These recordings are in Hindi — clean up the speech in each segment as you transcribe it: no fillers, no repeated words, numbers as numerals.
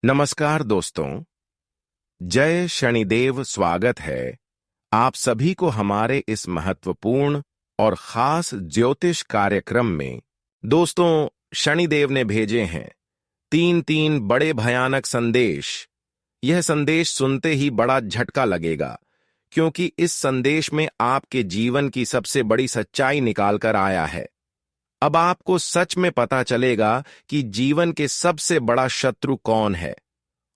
नमस्कार दोस्तों, जय शनिदेव। स्वागत है आप सभी को हमारे इस महत्वपूर्ण और खास ज्योतिष कार्यक्रम में। दोस्तों, शनिदेव ने भेजे हैं तीन तीन बड़े भयानक संदेश। यह संदेश सुनते ही बड़ा झटका लगेगा, क्योंकि इस संदेश में आपके जीवन की सबसे बड़ी सच्चाई निकाल कर आया है। अब आपको सच में पता चलेगा कि जीवन के सबसे बड़ा शत्रु कौन है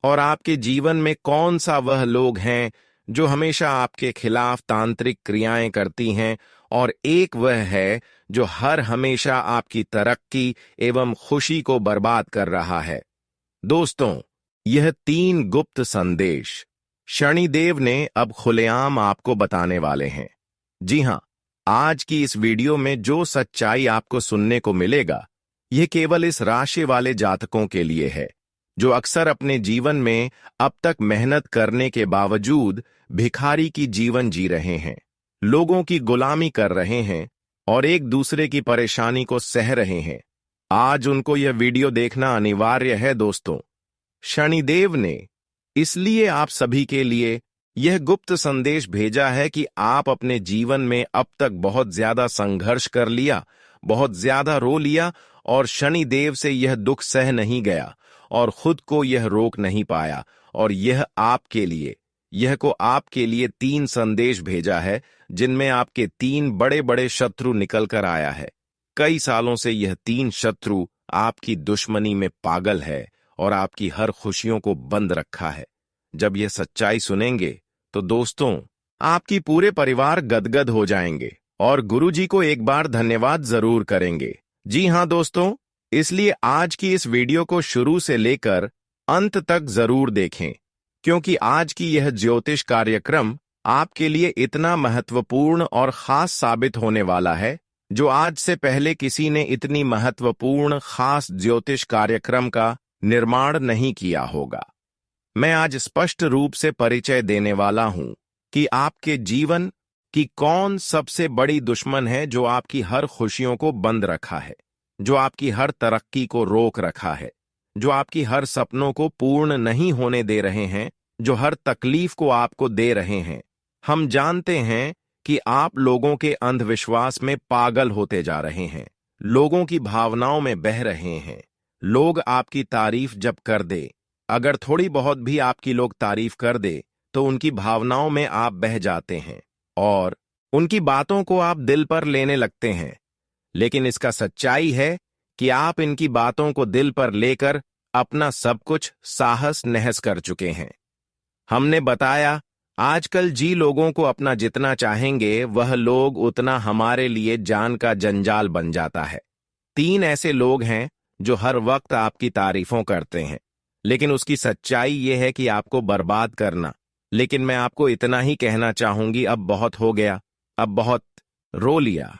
और आपके जीवन में कौन सा वह लोग हैं जो हमेशा आपके खिलाफ तांत्रिक क्रियाएं करती हैं, और एक वह है जो हर हमेशा आपकी तरक्की एवं खुशी को बर्बाद कर रहा है। दोस्तों, यह तीन गुप्त संदेश शनिदेव ने अब खुलेआम आपको बताने वाले हैं। जी हां, आज की इस वीडियो में जो सच्चाई आपको सुनने को मिलेगा, यह केवल इस राशि वाले जातकों के लिए है जो अक्सर अपने जीवन में अब तक मेहनत करने के बावजूद भिखारी की जीवन जी रहे हैं, लोगों की गुलामी कर रहे हैं और एक दूसरे की परेशानी को सह रहे हैं। आज उनको यह वीडियो देखना अनिवार्य है। दोस्तों, शनिदेव ने इसलिए आप सभी के लिए यह गुप्त संदेश भेजा है कि आप अपने जीवन में अब तक बहुत ज्यादा संघर्ष कर लिया, बहुत ज्यादा रो लिया और शनिदेव से यह दुख सह नहीं गया और खुद को यह रोक नहीं पाया, और यह आपके लिए तीन संदेश भेजा है जिनमें आपके तीन बड़े बड़े शत्रु निकल कर आया है। कई सालों से यह तीन शत्रु आपकी दुश्मनी में पागल है और आपकी हर खुशियों को बंद रखा है। जब यह सच्चाई सुनेंगे तो दोस्तों, आपकी पूरे परिवार गदगद हो जाएंगे और गुरुजी को एक बार धन्यवाद जरूर करेंगे। जी हां दोस्तों, इसलिए आज की इस वीडियो को शुरू से लेकर अंत तक जरूर देखें, क्योंकि आज की यह ज्योतिष कार्यक्रम आपके लिए इतना महत्वपूर्ण और खास साबित होने वाला है, जो आज से पहले किसी ने इतनी महत्वपूर्ण खास ज्योतिष कार्यक्रम का निर्माण नहीं किया होगा। मैं आज स्पष्ट रूप से परिचय देने वाला हूं कि आपके जीवन की कौन सबसे बड़ी दुश्मन है जो आपकी हर खुशियों को बंद रखा है, जो आपकी हर तरक्की को रोक रखा है, जो आपकी हर सपनों को पूर्ण नहीं होने दे रहे हैं, जो हर तकलीफ को आपको दे रहे हैं। हम जानते हैं कि आप लोगों के अंधविश्वास में पागल होते जा रहे हैं, लोगों की भावनाओं में बह रहे हैं। लोग आपकी तारीफ जब कर दे, अगर थोड़ी बहुत भी आपकी लोग तारीफ कर दे, तो उनकी भावनाओं में आप बह जाते हैं और उनकी बातों को आप दिल पर लेने लगते हैं। लेकिन इसका सच्चाई है कि आप इनकी बातों को दिल पर लेकर अपना सब कुछ साहस नहस कर चुके हैं। हमने बताया, आजकल जी लोगों को अपना जितना चाहेंगे वह लोग उतना हमारे लिए जान का जंजाल बन जाता है। तीन ऐसे लोग हैं जो हर वक्त आपकी तारीफों करते हैं, लेकिन उसकी सच्चाई यह है कि आपको बर्बाद करना। लेकिन मैं आपको इतना ही कहना चाहूंगी, अब बहुत हो गया, अब बहुत रो लिया।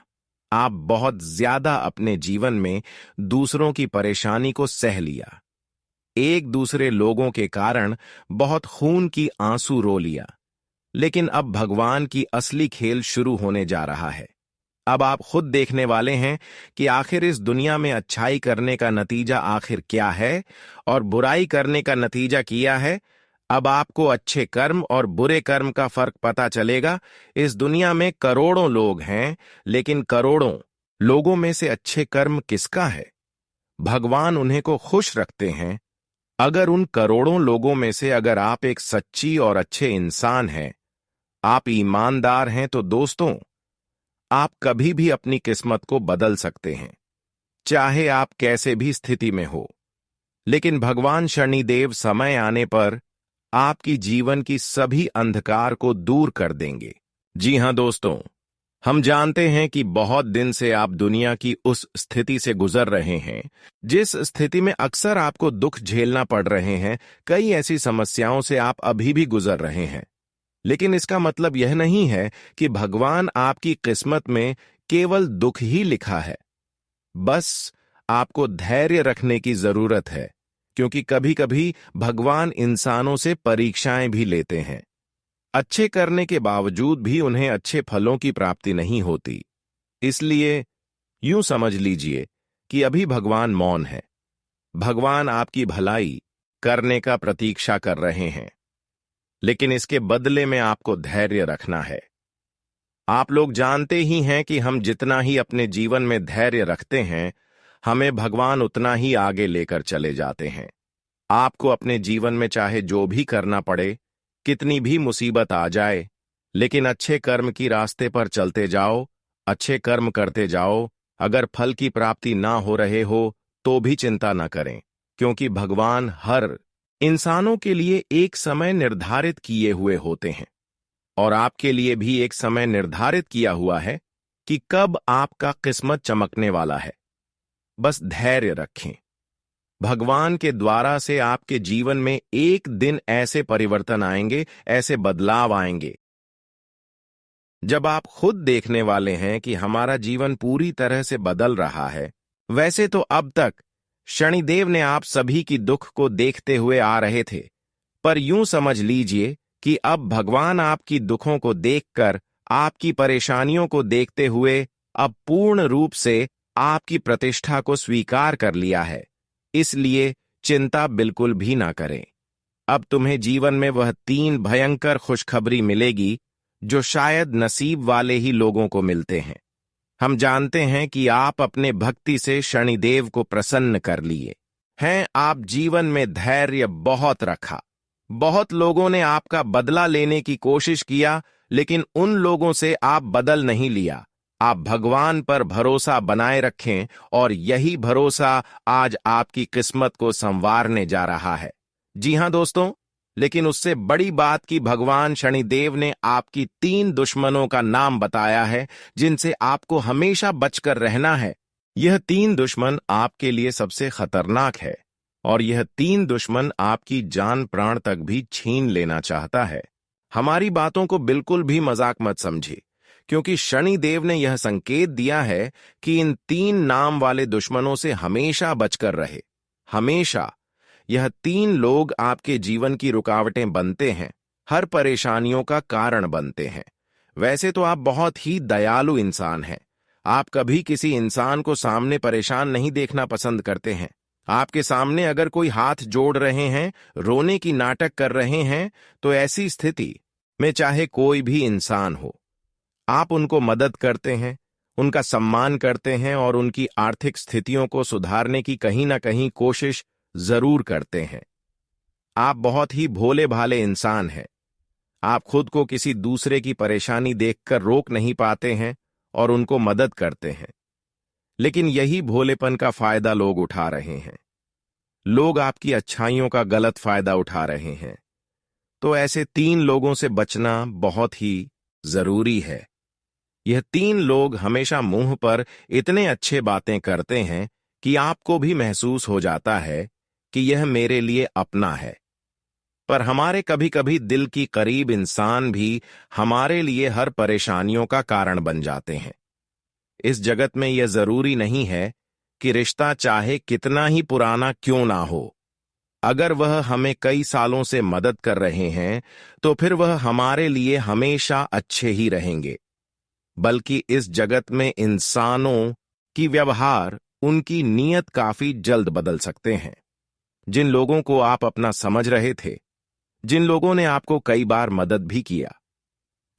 आप बहुत ज्यादा अपने जीवन में दूसरों की परेशानी को सह लिया, एक दूसरे लोगों के कारण बहुत खून की आंसू रो लिया। लेकिन अब भगवान की असली खेल शुरू होने जा रहा है। अब आप खुद देखने वाले हैं कि आखिर इस दुनिया में अच्छाई करने का नतीजा आखिर क्या है और बुराई करने का नतीजा किया है। अब आपको अच्छे कर्म और बुरे कर्म का फर्क पता चलेगा। इस दुनिया में करोड़ों लोग हैं, लेकिन करोड़ों लोगों में से अच्छे कर्म किसका है? भगवान उन्हें को खुश रखते हैं। अगर उन करोड़ों लोगों में से अगर आप एक सच्ची और अच्छे इंसान हैं, आप ईमानदार हैं, तो दोस्तों, आप कभी भी अपनी किस्मत को बदल सकते हैं, चाहे आप कैसे भी स्थिति में हो। लेकिन भगवान शनिदेव समय आने पर आपकी जीवन की सभी अंधकार को दूर कर देंगे। जी हां दोस्तों, हम जानते हैं कि बहुत दिन से आप दुनिया की उस स्थिति से गुजर रहे हैं जिस स्थिति में अक्सर आपको दुख झेलना पड़ रहे हैं। कई ऐसी समस्याओं से आप अभी भी गुजर रहे हैं, लेकिन इसका मतलब यह नहीं है कि भगवान आपकी किस्मत में केवल दुख ही लिखा है। बस आपको धैर्य रखने की जरूरत है, क्योंकि कभी कभी भगवान इंसानों से परीक्षाएं भी लेते हैं। अच्छे करने के बावजूद भी उन्हें अच्छे फलों की प्राप्ति नहीं होती। इसलिए यूं समझ लीजिए कि अभी भगवान मौन है। भगवान आपकी भलाई, करने का प्रतीक्षा कर रहे हैं, लेकिन इसके बदले में आपको धैर्य रखना है। आप लोग जानते ही हैं कि हम जितना ही अपने जीवन में धैर्य रखते हैं, हमें भगवान उतना ही आगे लेकर चले जाते हैं। आपको अपने जीवन में चाहे जो भी करना पड़े, कितनी भी मुसीबत आ जाए, लेकिन अच्छे कर्म की रास्ते पर चलते जाओ, अच्छे कर्म करते जाओ। अगर फल की प्राप्ति ना हो रहे हो तो भी चिंता न करें, क्योंकि भगवान हर इंसानों के लिए एक समय निर्धारित किए हुए होते हैं, और आपके लिए भी एक समय निर्धारित किया हुआ है कि कब आपका किस्मत चमकने वाला है। बस धैर्य रखें। भगवान के द्वारा से आपके जीवन में एक दिन ऐसे परिवर्तन आएंगे, ऐसे बदलाव आएंगे, जब आप खुद देखने वाले हैं कि हमारा जीवन पूरी तरह से बदल रहा है। वैसे तो अब तक शनिदेव ने आप सभी की दुख को देखते हुए आ रहे थे, पर यूं समझ लीजिए कि अब भगवान आपकी दुखों को देखकर, आपकी परेशानियों को देखते हुए अब पूर्ण रूप से आपकी प्रतिष्ठा को स्वीकार कर लिया है। इसलिए चिंता बिल्कुल भी ना करें। अब तुम्हें जीवन में वह 3 भयंकर खुशखबरी मिलेगी जो शायद नसीब वाले ही लोगों को मिलते हैं। हम जानते हैं कि आप अपने भक्ति से शनिदेव को प्रसन्न कर लिए हैं। आप जीवन में धैर्य बहुत रखा। बहुत लोगों ने आपका बदला लेने की कोशिश किया, लेकिन उन लोगों से आप बदल नहीं लिया। आप भगवान पर भरोसा बनाए रखें, और यही भरोसा आज आपकी किस्मत को संवारने जा रहा है। जी हां दोस्तों, लेकिन उससे बड़ी बात कि भगवान शनिदेव ने आपकी 3 दुश्मनों का नाम बताया है, जिनसे आपको हमेशा बचकर रहना है। यह 3 दुश्मन आपके लिए सबसे खतरनाक है, और यह 3 दुश्मन आपकी जान प्राण तक भी छीन लेना चाहता है। हमारी बातों को बिल्कुल भी मजाक मत समझिए, क्योंकि शनिदेव ने यह संकेत दिया है कि इन 3 नाम वाले दुश्मनों से हमेशा बचकर रहे। हमेशा। यह 3 लोग आपके जीवन की रुकावटें बनते हैं, हर परेशानियों का कारण बनते हैं। वैसे तो आप बहुत ही दयालु इंसान हैं। आप कभी किसी इंसान को सामने परेशान नहीं देखना पसंद करते हैं। आपके सामने अगर कोई हाथ जोड़ रहे हैं, रोने की नाटक कर रहे हैं, तो ऐसी स्थिति में चाहे कोई भी इंसान हो, आप उनको मदद करते हैं, उनका सम्मान करते हैं, और उनकी आर्थिक स्थितियों को सुधारने की कहीं ना कहीं कोशिश जरूर करते हैं। आप बहुत ही भोले भाले इंसान हैं। आप खुद को किसी दूसरे की परेशानी देखकर रोक नहीं पाते हैं और उनको मदद करते हैं, लेकिन यही भोलेपन का फायदा लोग उठा रहे हैं। लोग आपकी अच्छाइयों का गलत फायदा उठा रहे हैं। तो ऐसे 3 लोगों से बचना बहुत ही जरूरी है। यह 3 लोग हमेशा मुंह पर इतने अच्छे बातें करते हैं कि आपको भी महसूस हो जाता है कि यह मेरे लिए अपना है। पर हमारे कभी कभी दिल की करीब इंसान भी हमारे लिए हर परेशानियों का कारण बन जाते हैं। इस जगत में यह जरूरी नहीं है कि रिश्ता चाहे कितना ही पुराना क्यों ना हो, अगर वह हमें कई सालों से मदद कर रहे हैं, तो फिर वह हमारे लिए हमेशा अच्छे ही रहेंगे। बल्कि इस जगत में इंसानों की व्यवहार, उनकी नीयत काफी जल्द बदल सकते हैं। जिन लोगों को आप अपना समझ रहे थे, जिन लोगों ने आपको कई बार मदद भी किया,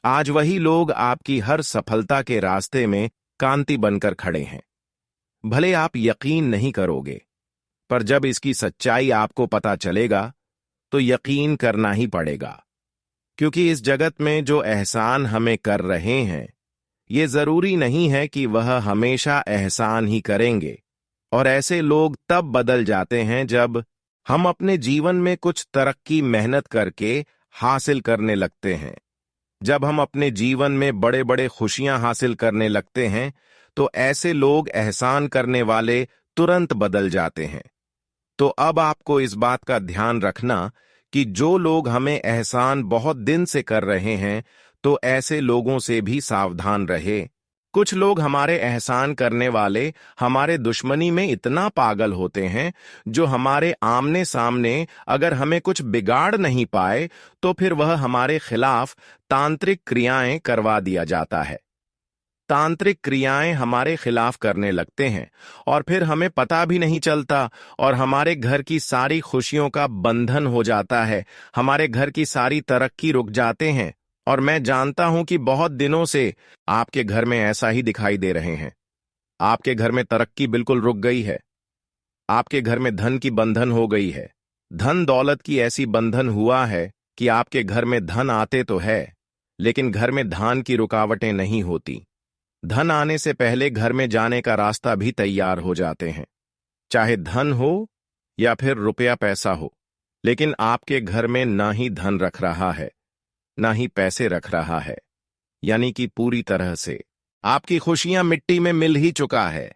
आज वही लोग आपकी हर सफलता के रास्ते में कांति बनकर खड़े हैं। भले आप यकीन नहीं करोगे, पर जब इसकी सच्चाई आपको पता चलेगा तो यकीन करना ही पड़ेगा, क्योंकि इस जगत में जो एहसान हमें कर रहे हैं, ये जरूरी नहीं है कि वह हमेशा एहसान ही करेंगे। और ऐसे लोग तब बदल जाते हैं जब हम अपने जीवन में कुछ तरक्की मेहनत करके हासिल करने लगते हैं। जब हम अपने जीवन में बड़े बड़े खुशियां हासिल करने लगते हैं, तो ऐसे लोग, एहसान करने वाले, तुरंत बदल जाते हैं। तो अब आपको इस बात का ध्यान रखना कि जो लोग हमें एहसान बहुत दिन से कर रहे हैं, तो ऐसे लोगों से भी सावधान रहे। कुछ लोग हमारे एहसान करने वाले हमारे दुश्मनी में इतना पागल होते हैं, जो हमारे आमने सामने अगर हमें कुछ बिगाड़ नहीं पाए, तो फिर वह हमारे खिलाफ तांत्रिक क्रियाएं करवा दिया जाता है। तांत्रिक क्रियाएं हमारे खिलाफ करने लगते हैं और फिर हमें पता भी नहीं चलता और हमारे घर की सारी खुशियों का बंधन हो जाता है। हमारे घर की सारी तरक्की रुक जाते हैं और मैं जानता हूं कि बहुत दिनों से आपके घर में ऐसा ही दिखाई दे रहे हैं। आपके घर में तरक्की बिल्कुल रुक गई है। आपके घर में धन की बंधन हो गई है। धन दौलत की ऐसी बंधन हुआ है कि आपके घर में धन आते तो है, लेकिन घर में धान की रुकावटें नहीं होती। धन आने से पहले घर में जाने का रास्ता भी तैयार हो जाते हैं, चाहे धन हो या फिर रुपया पैसा हो। लेकिन आपके घर में ना ही धन रख रहा है, ना ही पैसे रख रहा है, यानी कि पूरी तरह से आपकी खुशियां मिट्टी में मिल ही चुका है।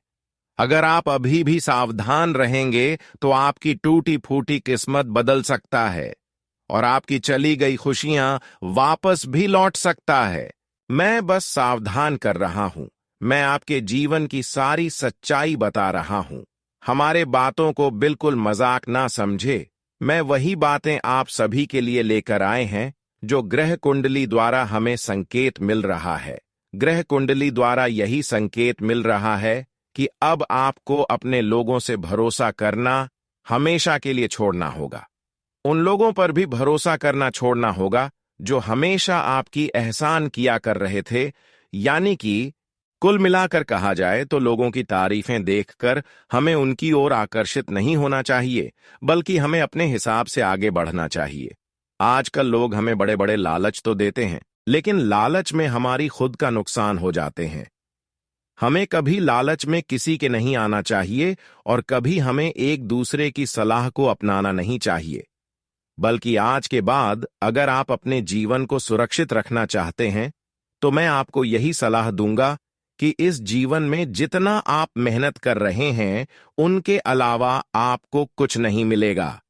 अगर आप अभी भी सावधान रहेंगे तो आपकी टूटी फूटी किस्मत बदल सकता है और आपकी चली गई खुशियां वापस भी लौट सकता है। मैं बस सावधान कर रहा हूं। मैं आपके जीवन की सारी सच्चाई बता रहा हूं। हमारे बातों को बिल्कुल मजाक ना समझे। मैं वही बातें आप सभी के लिए लेकर आए हैं जो ग्रह कुंडली द्वारा हमें संकेत मिल रहा है। ग्रह कुंडली द्वारा यही संकेत मिल रहा है कि अब आपको अपने लोगों से भरोसा करना हमेशा के लिए छोड़ना होगा। उन लोगों पर भी भरोसा करना छोड़ना होगा जो हमेशा आपकी एहसान किया कर रहे थे। यानी कि कुल मिलाकर कहा जाए तो लोगों की तारीफें देखकर हमें उनकी ओर आकर्षित नहीं होना चाहिए, बल्कि हमें अपने हिसाब से आगे बढ़ना चाहिए। आजकल लोग हमें बड़े बड़े लालच तो देते हैं, लेकिन लालच में हमारी खुद का नुकसान हो जाते हैं। हमें कभी लालच में किसी के नहीं आना चाहिए और कभी हमें एक दूसरे की सलाह को अपनाना नहीं चाहिए। बल्कि आज के बाद अगर आप अपने जीवन को सुरक्षित रखना चाहते हैं तो मैं आपको यही सलाह दूंगा कि इस जीवन में जितना आप मेहनत कर रहे हैं उनके अलावा आपको कुछ नहीं मिलेगा।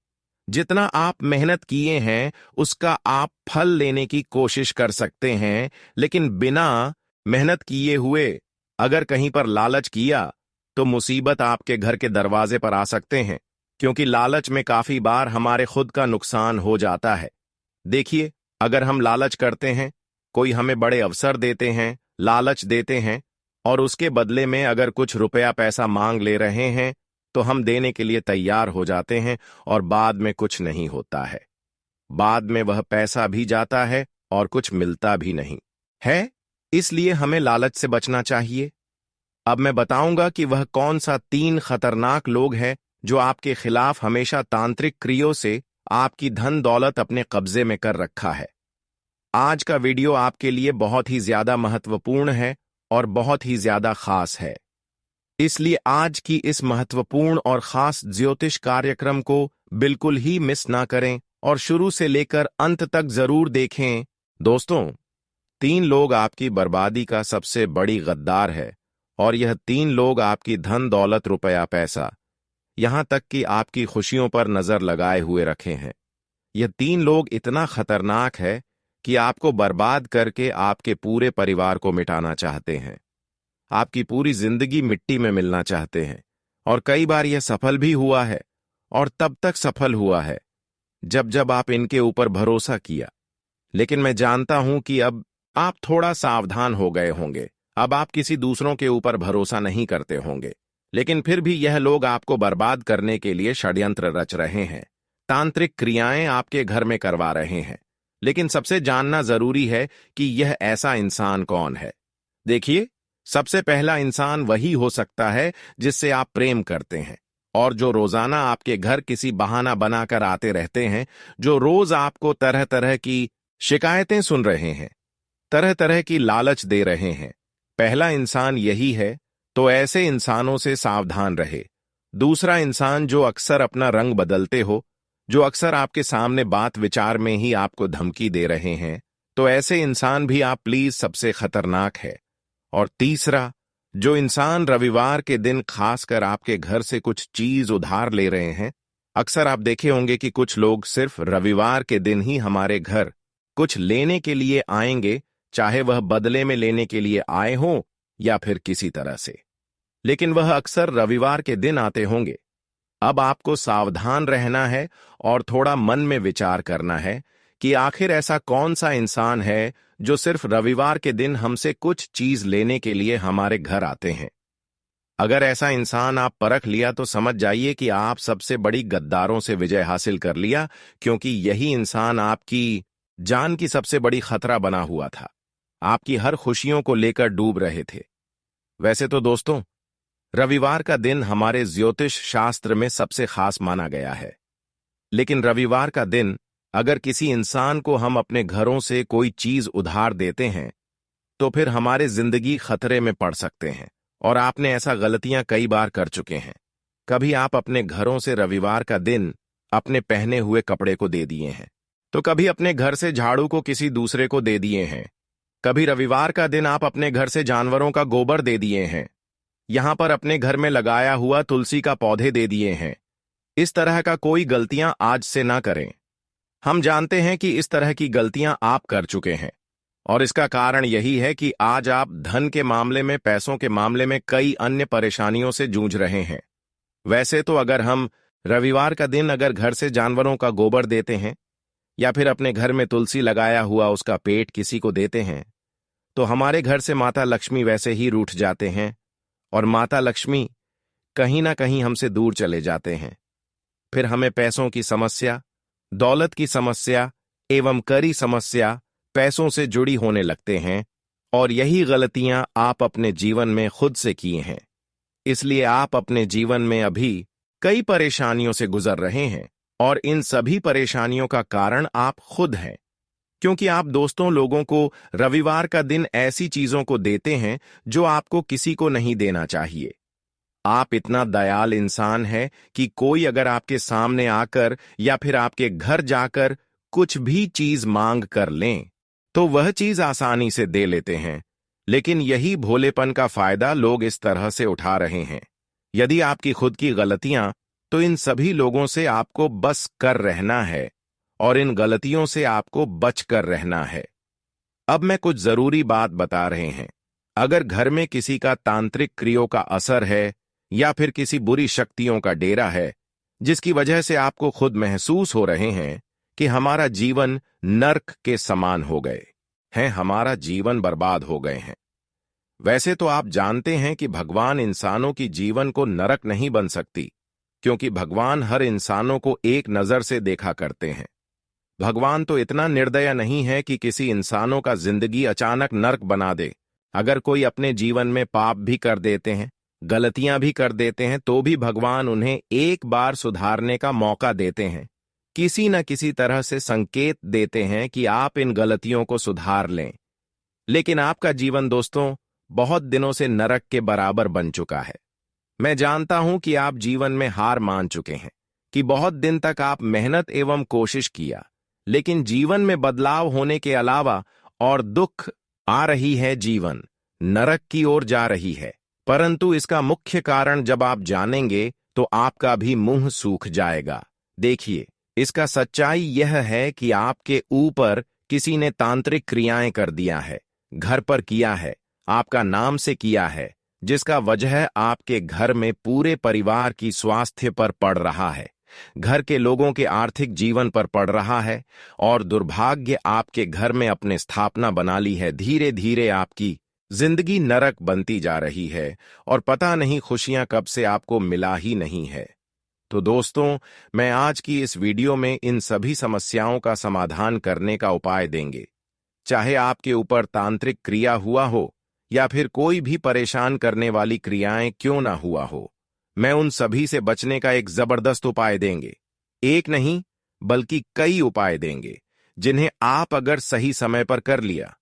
जितना आप मेहनत किए हैं उसका आप फल लेने की कोशिश कर सकते हैं, लेकिन बिना मेहनत किए हुए अगर कहीं पर लालच किया तो मुसीबत आपके घर के दरवाजे पर आ सकते हैं, क्योंकि लालच में काफी बार हमारे खुद का नुकसान हो जाता है। देखिए, अगर हम लालच करते हैं, कोई हमें बड़े अवसर देते हैं, लालच देते हैं और उसके बदले में अगर कुछ रुपया पैसा मांग ले रहे हैं तो हम देने के लिए तैयार हो जाते हैं और बाद में कुछ नहीं होता है। बाद में वह पैसा भी जाता है और कुछ मिलता भी नहीं है। इसलिए हमें लालच से बचना चाहिए। अब मैं बताऊंगा कि वह कौन सा 3 खतरनाक लोग हैं जो आपके खिलाफ हमेशा तांत्रिक क्रियों से आपकी धन दौलत अपने कब्जे में कर रखा है। आज का वीडियो आपके लिए बहुत ही ज्यादा महत्वपूर्ण है और बहुत ही ज्यादा खास है। इसलिए आज की इस महत्वपूर्ण और खास ज्योतिष कार्यक्रम को बिल्कुल ही मिस ना करें और शुरू से लेकर अंत तक जरूर देखें। दोस्तों, 3 लोग आपकी बर्बादी का सबसे बड़ी गद्दार है और यह 3 लोग आपकी धन दौलत रुपया पैसा यहां तक कि आपकी खुशियों पर नजर लगाए हुए रखे हैं। यह 3 लोग इतना खतरनाक है कि आपको बर्बाद करके आपके पूरे परिवार को मिटाना चाहते हैं। आपकी पूरी जिंदगी मिट्टी में मिलना चाहते हैं और कई बार यह सफल भी हुआ है और तब तक सफल हुआ है जब जब आप इनके ऊपर भरोसा किया। लेकिन मैं जानता हूं कि अब आप थोड़ा सावधान हो गए होंगे। अब आप किसी दूसरों के ऊपर भरोसा नहीं करते होंगे, लेकिन फिर भी यह लोग आपको बर्बाद करने के लिए षड्यंत्र रच रहे हैं। तांत्रिक क्रियाएं आपके घर में करवा रहे हैं। लेकिन सबसे जानना जरूरी है कि यह ऐसा इंसान कौन है। देखिए, सबसे पहला इंसान वही हो सकता है जिससे आप प्रेम करते हैं और जो रोजाना आपके घर किसी बहाना बनाकर आते रहते हैं, जो रोज आपको तरह तरह की शिकायतें सुन रहे हैं, तरह तरह की लालच दे रहे हैं। पहला इंसान यही है, तो ऐसे इंसानों से सावधान रहे। दूसरा इंसान जो अक्सर अपना रंग बदलते हो, जो अक्सर आपके सामने बात विचार में ही आपको धमकी दे रहे हैं, तो ऐसे इंसान भी आप प्लीज सबसे खतरनाक है। और तीसरा, जो इंसान रविवार के दिन खासकर आपके घर से कुछ चीज उधार ले रहे हैं। अक्सर आप देखे होंगे कि कुछ लोग सिर्फ रविवार के दिन ही हमारे घर कुछ लेने के लिए आएंगे, चाहे वह बदले में लेने के लिए आए हों या फिर किसी तरह से, लेकिन वह अक्सर रविवार के दिन आते होंगे। अब आपको सावधान रहना है और थोड़ा मन में विचार करना है कि आखिर ऐसा कौन सा इंसान है जो सिर्फ रविवार के दिन हमसे कुछ चीज लेने के लिए हमारे घर आते हैं। अगर ऐसा इंसान आप परख लिया तो समझ जाइए कि आप सबसे बड़ी गद्दारों से विजय हासिल कर लिया, क्योंकि यही इंसान आपकी जान की सबसे बड़ी खतरा बना हुआ था। आपकी हर खुशियों को लेकर डूब रहे थे। वैसे तो दोस्तों, रविवार का दिन हमारे ज्योतिष शास्त्र में सबसे खास माना गया है, लेकिन रविवार का दिन अगर किसी इंसान को हम अपने घरों से कोई चीज उधार देते हैं तो फिर हमारे जिंदगी खतरे में पड़ सकते हैं। और आपने ऐसा गलतियां कई बार कर चुके हैं। कभी आप अपने घरों से रविवार का दिन अपने पहने हुए कपड़े को दे दिए हैं, तो कभी अपने घर से झाड़ू को किसी दूसरे को दे दिए हैं। कभी रविवार का दिन आप अपने घर से जानवरों का गोबर दे दिए हैं। यहां पर अपने घर में लगाया हुआ तुलसी का पौधे दे दिए हैं। इस तरह का कोई गलतियां आज से ना करें। हम जानते हैं कि इस तरह की गलतियां आप कर चुके हैं, और इसका कारण यही है कि आज आप धन के मामले में, पैसों के मामले में कई अन्य परेशानियों से जूझ रहे हैं। वैसे तो अगर हम रविवार का दिन अगर घर से जानवरों का गोबर देते हैं या फिर अपने घर में तुलसी लगाया हुआ उसका पेट किसी को देते हैं, तो हमारे घर से माता लक्ष्मी वैसे ही रूठ जाते हैं और माता लक्ष्मी कहीं ना कहीं हमसे दूर चले जाते हैं। फिर हमें पैसों की समस्या, दौलत की समस्या एवं करी समस्या पैसों से जुड़ी होने लगते हैं, और यही गलतियां आप अपने जीवन में खुद से किए हैं। इसलिए आप अपने जीवन में अभी कई परेशानियों से गुजर रहे हैं, और इन सभी परेशानियों का कारण आप खुद हैं, क्योंकि आप दोस्तों लोगों को रविवार का दिन ऐसी चीजों को देते हैं जो आपको किसी को नहीं देना चाहिए। आप इतना दयाल इंसान है कि कोई अगर आपके सामने आकर या फिर आपके घर जाकर कुछ भी चीज मांग कर लें तो वह चीज आसानी से दे लेते हैं, लेकिन यही भोलेपन का फायदा लोग इस तरह से उठा रहे हैं। यदि आपकी खुद की गलतियां, तो इन सभी लोगों से आपको बस कर रहना है और इन गलतियों से आपको बच कर रहना है। अब मैं कुछ जरूरी बात बता रहे हैं। अगर घर में किसी का तांत्रिक क्रियों का असर है या फिर किसी बुरी शक्तियों का डेरा है, जिसकी वजह से आपको खुद महसूस हो रहे हैं कि हमारा जीवन नर्क के समान हो गए हैं, हमारा जीवन बर्बाद हो गए हैं। वैसे तो आप जानते हैं कि भगवान इंसानों की जीवन को नरक नहीं बन सकती, क्योंकि भगवान हर इंसानों को एक नजर से देखा करते हैं। भगवान तो इतना निर्दय नहीं है कि किसी इंसानों का जिंदगी अचानक नर्क बना दे। अगर कोई अपने जीवन में पाप भी कर देते हैं, गलतियां भी कर देते हैं, तो भी भगवान उन्हें एक बार सुधारने का मौका देते हैं। किसी न किसी तरह से संकेत देते हैं कि आप इन गलतियों को सुधार लें। लेकिन आपका जीवन दोस्तों बहुत दिनों से नरक के बराबर बन चुका है। मैं जानता हूं कि आप जीवन में हार मान चुके हैं, कि बहुत दिन तक आप मेहनत एवं कोशिश किया, लेकिन जीवन में बदलाव होने के अलावा और दुख आ रही है, जीवन नरक की ओर जा रही है। परंतु इसका मुख्य कारण जब आप जानेंगे तो आपका भी मुंह सूख जाएगा। देखिए, इसका सच्चाई यह है कि आपके ऊपर किसी ने तांत्रिक क्रियाएं कर दिया है, घर पर किया है, आपका नाम से किया है, जिसका वजह आपके घर में पूरे परिवार की स्वास्थ्य पर पड़ रहा है, घर के लोगों के आर्थिक जीवन पर पड़ रहा है, और दुर्भाग्य आपके घर में अपने स्थापना बना ली है। धीरे धीरे आपकी जिंदगी नरक बनती जा रही है और पता नहीं खुशियां कब से आपको मिला ही नहीं है। तो दोस्तों, मैं आज की इस वीडियो में इन सभी समस्याओं का समाधान करने का उपाय देंगे। चाहे आपके ऊपर तांत्रिक क्रिया हुआ हो या फिर कोई भी परेशान करने वाली क्रियाएं क्यों ना हुआ हो, मैं उन सभी से बचने का एक जबरदस्त उपाय देंगे। एक नहीं बल्कि कई उपाय देंगे, जिन्हें आप अगर सही समय पर कर लिया,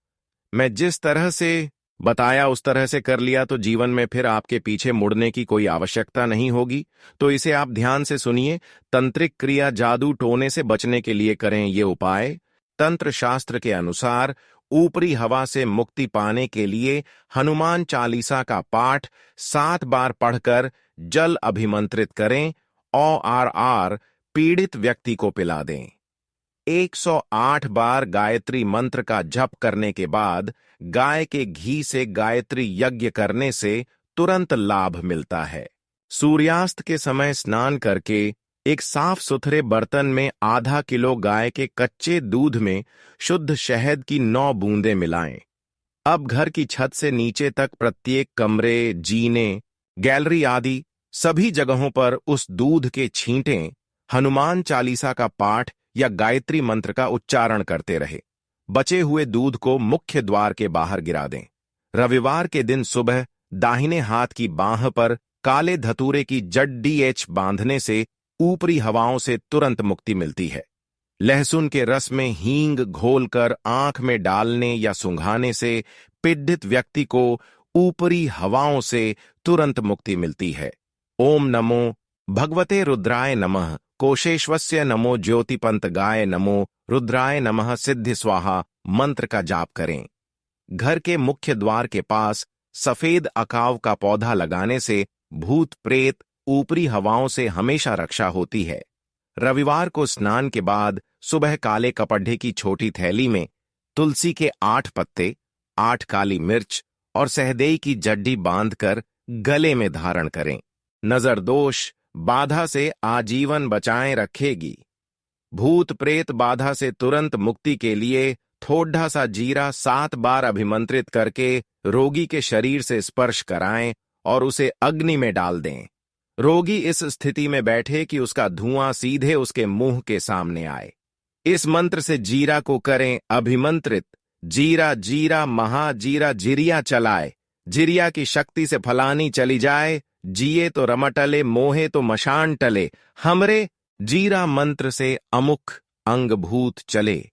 मैं जिस तरह से बताया उस तरह से कर लिया, तो जीवन में फिर आपके पीछे मुड़ने की कोई आवश्यकता नहीं होगी। तो इसे आप ध्यान से सुनिए। तंत्रिक क्रिया, जादू टोने से बचने के लिए करें ये उपाय। तंत्र शास्त्र के अनुसार ऊपरी हवा से मुक्ति पाने के लिए हनुमान चालीसा का पाठ 7 बार पढ़कर जल अभिमंत्रित करें और पीड़ित व्यक्ति को पिला दें। 108 बार गायत्री मंत्र का जप करने के बाद गाय के घी से गायत्री यज्ञ करने से तुरंत लाभ मिलता है। सूर्यास्त के समय स्नान करके एक साफ सुथरे बर्तन में आधा किलो गाय के कच्चे दूध में शुद्ध शहद की 9 बूंदें मिलाएं। अब घर की छत से नीचे तक प्रत्येक कमरे, जीने, गैलरी आदि सभी जगहों पर उस दूध के छींटें हनुमान चालीसा का पाठ या गायत्री मंत्र का उच्चारण करते रहे। बचे हुए दूध को मुख्य द्वार के बाहर गिरा दें। रविवार के दिन सुबह दाहिने हाथ की बांह पर काले धतूरे की जड़ बांधने से ऊपरी हवाओं से तुरंत मुक्ति मिलती है। लहसुन के रस में हींग घोलकर आंख में डालने या सुंघाने से पीड़ित व्यक्ति को ऊपरी हवाओं से तुरंत मुक्ति मिलती है। ओम नमो भगवते रुद्राय नमः, कोशेश्वस्य नमो ज्योतिपंतगाय नमो, रुद्राय नमः सिद्धि स्वाहा मंत्र का जाप करें। घर के मुख्य द्वार के पास सफेद अकाव का पौधा लगाने से भूत प्रेत ऊपरी हवाओं से हमेशा रक्षा होती है। रविवार को स्नान के बाद सुबह काले कपड़े की छोटी थैली में तुलसी के 8 पत्ते, 8 काली मिर्च और सहदेई की जड्डी बांधकर गले में धारण करें। नजर दोष बाधा से आजीवन बचाए रखेगी। भूत प्रेत बाधा से तुरंत मुक्ति के लिए थोड़ा सा जीरा 7 बार अभिमंत्रित करके रोगी के शरीर से स्पर्श कराएं और उसे अग्नि में डाल दें। रोगी इस स्थिति में बैठे कि उसका धुआं सीधे उसके मुंह के सामने आए। इस मंत्र से जीरा को करें अभिमंत्रित। जीरा जीरा महाजीरा जिरिया चलाए, जिरिया की शक्ति से फलानी चली जाए, जिए तो रमटले मोहे तो मशान टले, हमरे जीरा मंत्र से अमुख अंगभूत चले।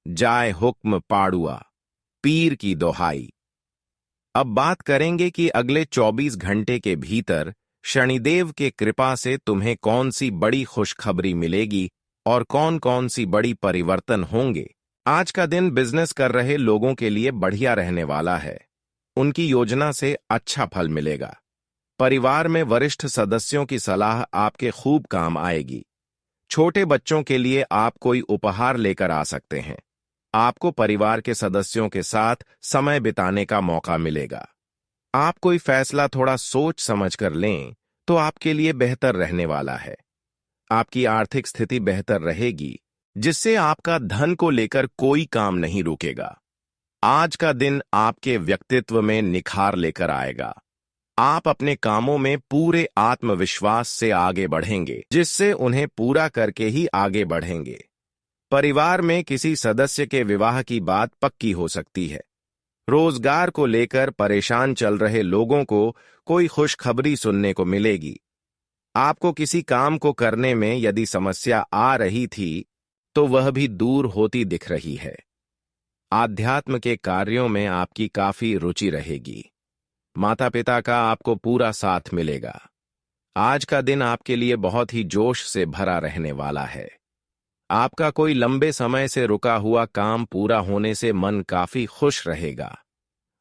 जाए हुक्म पाड़ुआ, पीर की दोहाई। अब बात करेंगे कि अगले 24 घंटे के भीतर शनिदेव के कृपा से तुम्हें कौन सी बड़ी खुशखबरी मिलेगी और कौन कौन सी बड़ी परिवर्तन होंगे। आज का दिन बिजनेस कर रहे लोगों के लिए बढ़िया रहने वाला है। उनकी योजना से अच्छा फल मिलेगा। परिवार में वरिष्ठ सदस्यों की सलाह आपके खूब काम आएगी। छोटे बच्चों के लिए आप कोई उपहार लेकर आ सकते हैं। आपको परिवार के सदस्यों के साथ समय बिताने का मौका मिलेगा। आप कोई फैसला थोड़ा सोच समझ कर लें तो आपके लिए बेहतर रहने वाला है। आपकी आर्थिक स्थिति बेहतर रहेगी, जिससे आपका धन को लेकर कोई काम नहीं रुकेगा। आज का दिन आपके व्यक्तित्व में निखार लेकर आएगा। आप अपने कामों में पूरे आत्मविश्वास से आगे बढ़ेंगे, जिससे उन्हें पूरा करके ही आगे बढ़ेंगे। परिवार में किसी सदस्य के विवाह की बात पक्की हो सकती है। रोजगार को लेकर परेशान चल रहे लोगों को कोई खुशखबरी सुनने को मिलेगी। आपको किसी काम को करने में यदि समस्या आ रही थी तो वह भी दूर होती दिख रही है। आध्यात्म के कार्यों में आपकी काफी रुचि रहेगी। माता पिता का आपको पूरा साथ मिलेगा। आज का दिन आपके लिए बहुत ही जोश से भरा रहने वाला है। आपका कोई लंबे समय से रुका हुआ काम पूरा होने से मन काफी खुश रहेगा।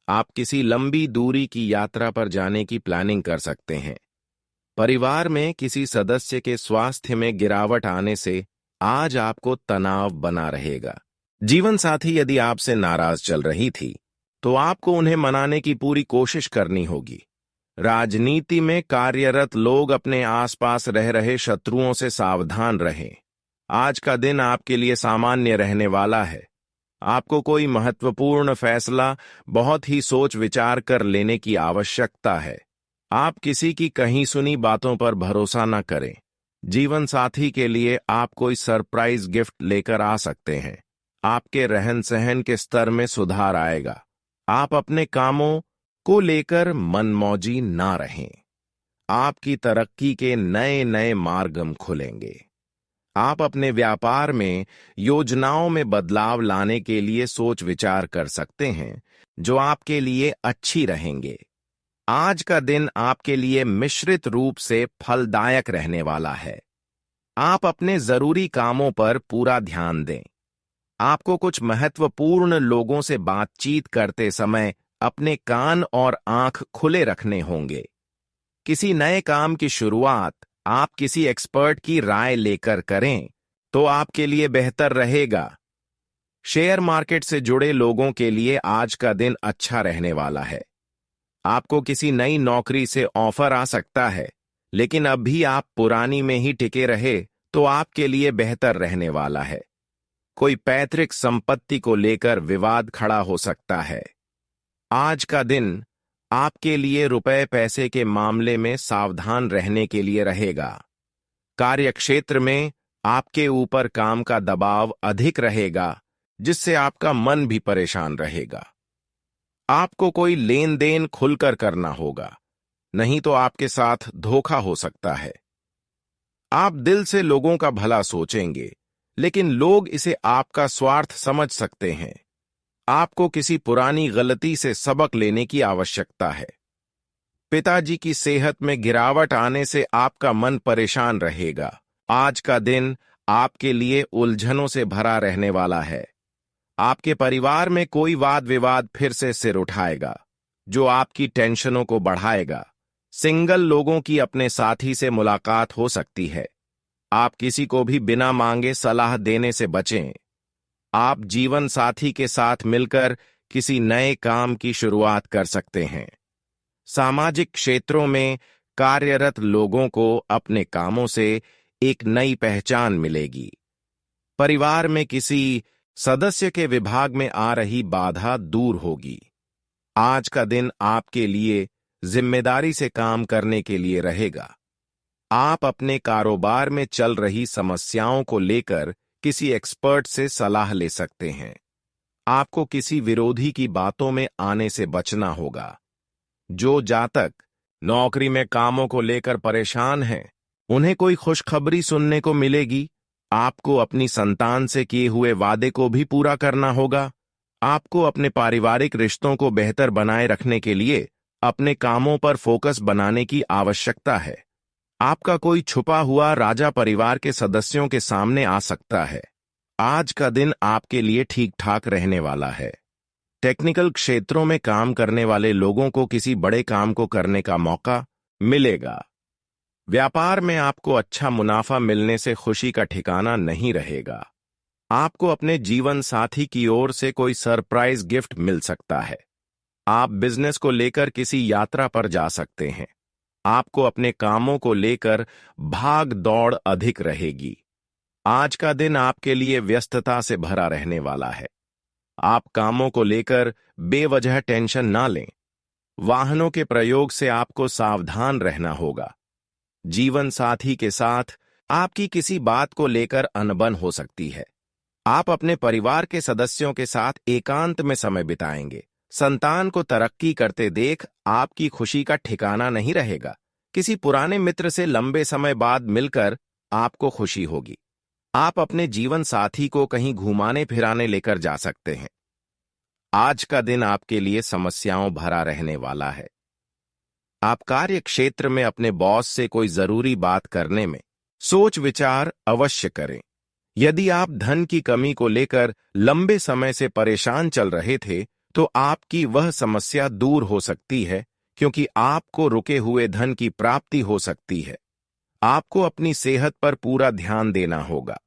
आप किसी लंबी दूरी की यात्रा पर जाने की प्लानिंग कर सकते हैं। परिवार में किसी सदस्य के स्वास्थ्य में गिरावट आने से आज आपको तनाव बना रहेगा। जीवन साथी यदि आपसे नाराज चल रही थी तो आपको उन्हें मनाने की पूरी कोशिश करनी होगी। राजनीति में कार्यरत लोग अपने आसपास रह रहे शत्रुओं से सावधान रहें। आज का दिन आपके लिए सामान्य रहने वाला है। आपको कोई महत्वपूर्ण फैसला बहुत ही सोच विचार कर लेने की आवश्यकता है। आप किसी की कहीं सुनी बातों पर भरोसा न करें। जीवन साथी के लिए आप कोई सरप्राइज गिफ्ट लेकर आ सकते हैं। आपके रहन सहन के स्तर में सुधार आएगा। आप अपने कामों को लेकर मनमौजी ना रहें। आपकी तरक्की के नए नए मार्ग खुलेंगे। आप अपने व्यापार में योजनाओं में बदलाव लाने के लिए सोच विचार कर सकते हैं, जो आपके लिए अच्छी रहेंगे। आज का दिन आपके लिए मिश्रित रूप से फलदायक रहने वाला है। आप अपने जरूरी कामों पर पूरा ध्यान दें। आपको कुछ महत्वपूर्ण लोगों से बातचीत करते समय अपने कान और आंख खुले रखने होंगे। किसी नए काम की शुरुआत आप किसी एक्सपर्ट की राय लेकर करें तो आपके लिए बेहतर रहेगा। शेयर मार्केट से जुड़े लोगों के लिए आज का दिन अच्छा रहने वाला है। आपको किसी नई नौकरी से ऑफर आ सकता है, लेकिन अभी आप पुरानी में ही टिके रहे तो आपके लिए बेहतर रहने वाला है। कोई पैतृक संपत्ति को लेकर विवाद खड़ा हो सकता है। आज का दिन आपके लिए रुपए पैसे के मामले में सावधान रहने के लिए रहेगा। कार्यक्षेत्र में आपके ऊपर काम का दबाव अधिक रहेगा, जिससे आपका मन भी परेशान रहेगा। आपको कोई लेन देन खुलकर करना होगा, नहीं तो आपके साथ धोखा हो सकता है। आप दिल से लोगों का भला सोचेंगे, लेकिन लोग इसे आपका स्वार्थ समझ सकते हैं। आपको किसी पुरानी गलती से सबक लेने की आवश्यकता है। पिताजी की सेहत में गिरावट आने से आपका मन परेशान रहेगा। आज का दिन आपके लिए उलझनों से भरा रहने वाला है। आपके परिवार में कोई वाद विवाद फिर से सिर उठाएगा, जो आपकी टेंशनों को बढ़ाएगा। सिंगल लोगों की अपने साथी से मुलाकात हो सकती है। आप किसी को भी बिना मांगे सलाह देने से बचें। आप जीवन साथी के साथ मिलकर किसी नए काम की शुरुआत कर सकते हैं। सामाजिक क्षेत्रों में कार्यरत लोगों को अपने कामों से एक नई पहचान मिलेगी। परिवार में किसी सदस्य के विभाग में आ रही बाधा दूर होगी। आज का दिन आपके लिए जिम्मेदारी से काम करने के लिए रहेगा। आप अपने कारोबार में चल रही समस्याओं को लेकर किसी एक्सपर्ट से सलाह ले सकते हैं। आपको किसी विरोधी की बातों में आने से बचना होगा। जो जातक नौकरी में कामों को लेकर परेशान हैं, उन्हें कोई खुशखबरी सुनने को मिलेगी। आपको अपनी संतान से किए हुए वादे को भी पूरा करना होगा। आपको अपने पारिवारिक रिश्तों को बेहतर बनाए रखने के लिए अपने कामों पर फोकस बनाने की आवश्यकता है। आपका कोई छुपा हुआ राजा परिवार के सदस्यों के सामने आ सकता है। आज का दिन आपके लिए ठीक ठाक रहने वाला है। टेक्निकल क्षेत्रों में काम करने वाले लोगों को किसी बड़े काम को करने का मौका मिलेगा। व्यापार में आपको अच्छा मुनाफा मिलने से खुशी का ठिकाना नहीं रहेगा। आपको अपने जीवन साथी की ओर से कोई सरप्राइज गिफ्ट मिल सकता है। आप बिजनेस को लेकर किसी यात्रा पर जा सकते हैं। आपको अपने कामों को लेकर भाग दौड़ अधिक रहेगी। आज का दिन आपके लिए व्यस्तता से भरा रहने वाला है। आप कामों को लेकर बेवजह टेंशन ना लें। वाहनों के प्रयोग से आपको सावधान रहना होगा। जीवन साथी के साथ आपकी किसी बात को लेकर अनबन हो सकती है। आप अपने परिवार के सदस्यों के साथ एकांत में समय बिताएंगे। संतान को तरक्की करते देख आपकी खुशी का ठिकाना नहीं रहेगा। किसी पुराने मित्र से लंबे समय बाद मिलकर आपको खुशी होगी। आप अपने जीवन साथी को कहीं घुमाने फिराने लेकर जा सकते हैं। आज का दिन आपके लिए समस्याओं भरा रहने वाला है। आप कार्य क्षेत्र में अपने बॉस से कोई जरूरी बात करने में सोच विचार अवश्य करें। यदि आप धन की कमी को लेकर लंबे समय से परेशान चल रहे थे, तो आपकी वह समस्या दूर हो सकती है, क्योंकि आपको रुके हुए धन की प्राप्ति हो सकती है। आपको अपनी सेहत पर पूरा ध्यान देना होगा।